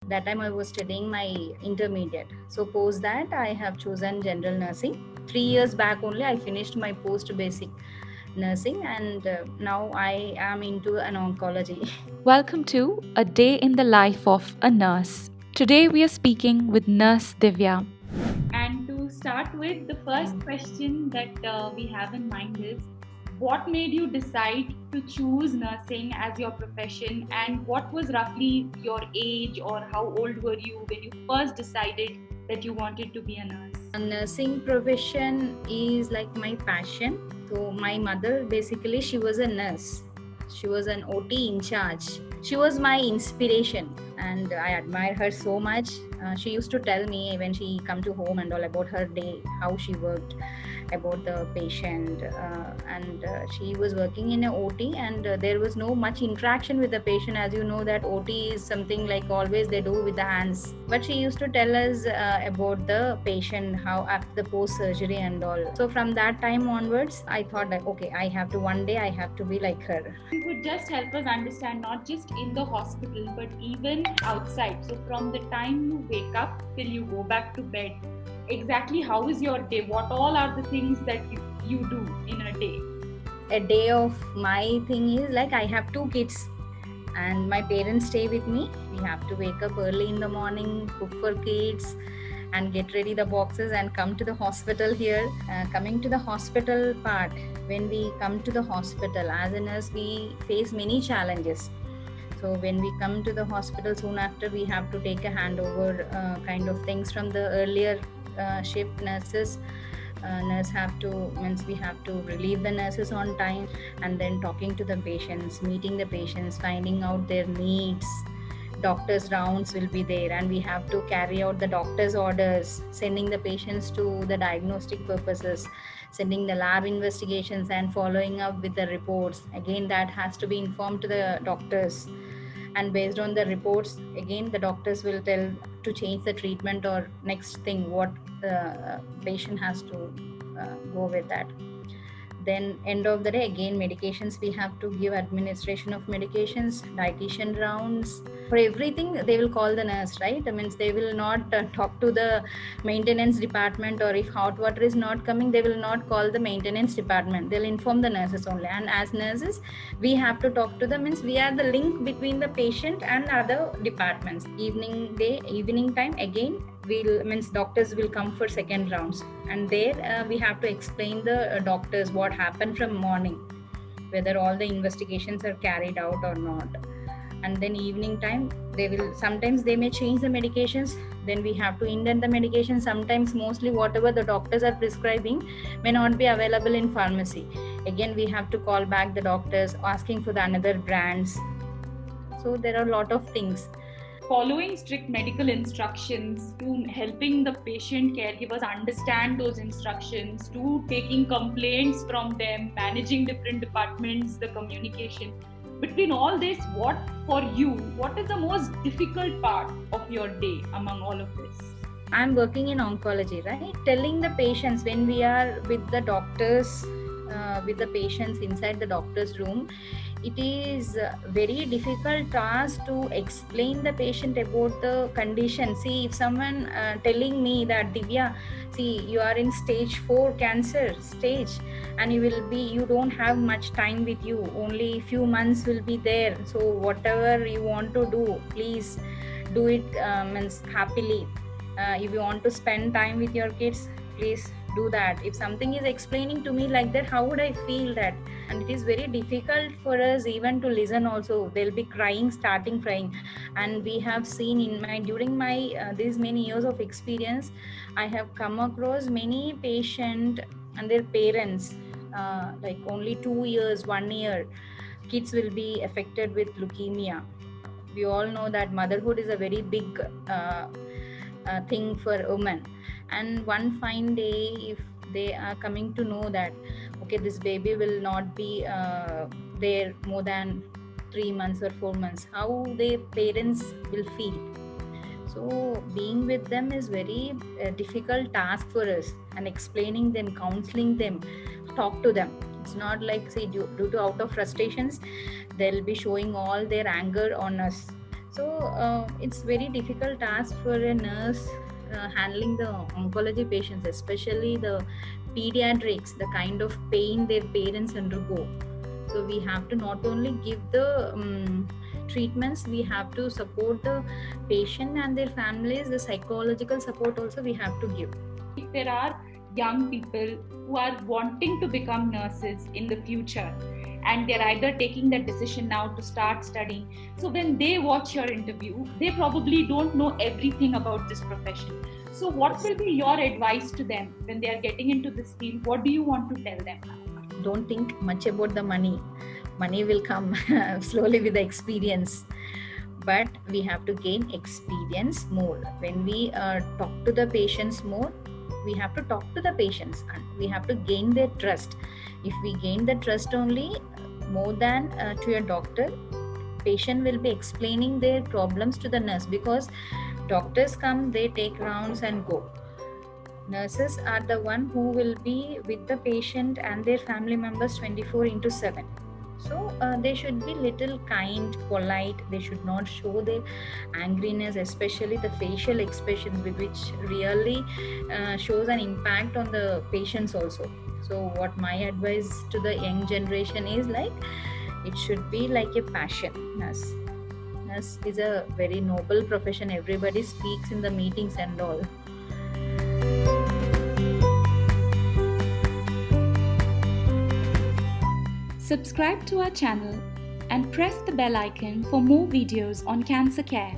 That time I was studying my intermediate. So post that I have chosen general nursing. 3 years back only I finished my post basic nursing, and now I am into an oncology. Welcome to A Day in the Life of a Nurse. Today we are speaking with Nurse Divya. And to start with, the first question that we have in mind is, what made you decide to choose nursing as your profession, and what was roughly your age, or how old were you when you first decided that you wanted to be a nurse? Nursing profession is like my passion. So my mother basically, she was a nurse. She was an OT in charge. She was my inspiration, and I admire her so much. She used to tell me when she come to home and all about her day, how she worked, about the patient, and she was working in a OT, and there was no much interaction with the patient. As you know that OT is something like always they do with the hands, but she used to tell us about the patient, how after the post surgery and all. So from that time onwards I thought that okay, I have to, one day I have to be like her. You would just help us understand, not just in the hospital but even outside. So from the time you wake up till you go back to bed, exactly how is your day? What all are the things that you do in a day? A day of my thing is like I have two kids and my parents stay with me. We have to wake up early in the morning, cook for kids, and get ready the boxes and come to the hospital here. Coming to the hospital part, when we come to the hospital as a nurse, we face many challenges. So when we come to the hospital, soon after we have to take a handover kind of things from the earlier shift nurses. Nurse have to, means we have to relieve the nurses on time, and then talking to the patients, meeting the patients, finding out their needs. Doctors rounds will be there, and we have to carry out the doctor's orders, sending the patients to the diagnostic purposes, sending the lab investigations and following up with the reports. Again, that has to be informed to the doctors, and based on the reports, again the doctors will tell to change the treatment or next thing what the patient has to go with that. Then end of the day, again medications we have to give, administration of medications, dietitian rounds. For everything they will call the nurse, right? I mean, they will not talk to the maintenance department, or if hot water is not coming, they will not call the maintenance department, they'll inform the nurses only. And as nurses we have to talk to them, means we are the link between the patient and other departments. Evening time again, will means doctors will come for second rounds, and there we have to explain the doctors what happened from morning, whether all the investigations are carried out or not. And then evening time, they will, sometimes they may change the medications, then we have to indent the medication. Sometimes mostly whatever the doctors are prescribing may not be available in pharmacy. Again we have to call back the doctors asking for the another brands. So there are a lot of things. Following strict medical instructions, to helping the patient caregivers understand those instructions, to taking complaints from them, managing different departments, the communication. Between all this, what for you, what is the most difficult part of your day among all of this? I'm working in oncology, right? Telling the patients when we are with the doctors, with the patients inside the doctor's room, it is a very difficult task to explain the patient about the condition. See, if someone telling me that Divya, see, you are in stage 4 cancer stage, and you don't have much time with you, only few months will be there. So whatever you want to do, please do it means happily. If you want to spend time with your kids, please do that. If something is explaining to me like that, how would I feel that? And it is very difficult for us even to listen also. They'll be crying, starting crying. And we have seen in my, during my these many years of experience, I have come across many patient and their parents, like only 2 years, 1 year, kids will be affected with leukemia. We all know that motherhood is a very big thing for women. And one fine day, if they are coming to know that okay, this baby will not be there more than 3 months or 4 months, how their parents will feel. So being with them is very difficult task for us, and explaining them, counseling them, talk to them. It's not like, say, due to out of frustrations they'll be showing all their anger on us. So it's very difficult task for a nurse handling the oncology patients, especially the pediatrics, the kind of pain their parents undergo. So we have to not only give the treatments, we have to support the patient and their families. The psychological support also we have to give. If there are young people who are wanting to become nurses in the future, and they're either taking that decision now to start studying, so when they watch your interview, they probably don't know everything about this profession. So what will be your advice to them when they are getting into this field? What do you want to tell them? Don't think much about the money. Money will come slowly with the experience, but we have to gain experience more. When we talk to the patients more, we have to talk to the patients and we have to gain their trust. If we gain the trust only, more than to a doctor, patient will be explaining their problems to the nurse, because doctors come, they take rounds and go. Nurses are the one who will be with the patient and their family members 24/7. So they should be little kind, polite. They should not show their angriness, especially the facial expressions, which really shows an impact on the patients also. So what my advice to the young generation is, like, it should be like a passion. Nurse is a very noble profession. Everybody speaks in the meetings and all. Subscribe to our channel and press the bell icon for more videos on cancer care.